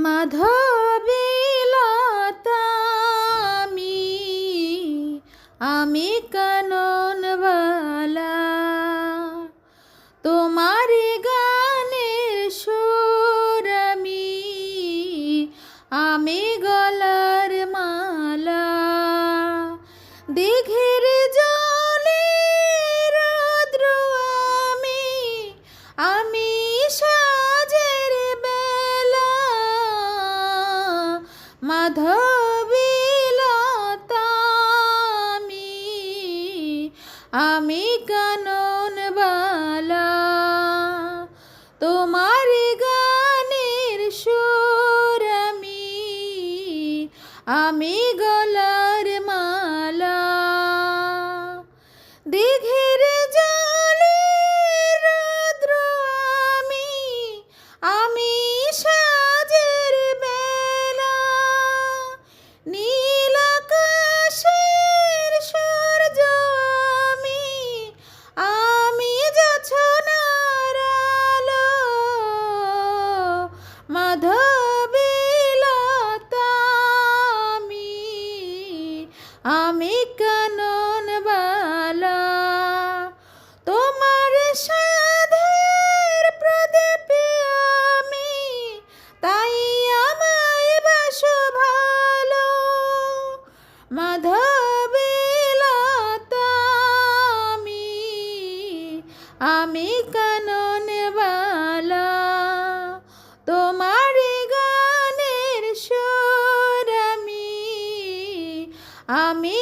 মাধবীলতা আমি কাননবালা, তোমার গানের সুর আমি গলার মালা। দিঘির জলে রৌদ্র আমি সাজের বেলা, মাধবীলতা আমি কাননবালা, তোমার গানের সুর আমি গলার মালা। দিঘির জলে রৌদ্র আমি সাজের বেলা, নীল আকাশের সূর্য আমি জোছনার আলো, মাধবীলতা আমি কাননবালা, তোমার সাধের প্রদীপ আমি, তাই আমায় বাসো ভালো, মাধবীলতা আমি কাননবালা, তোমার গানের সুর আমি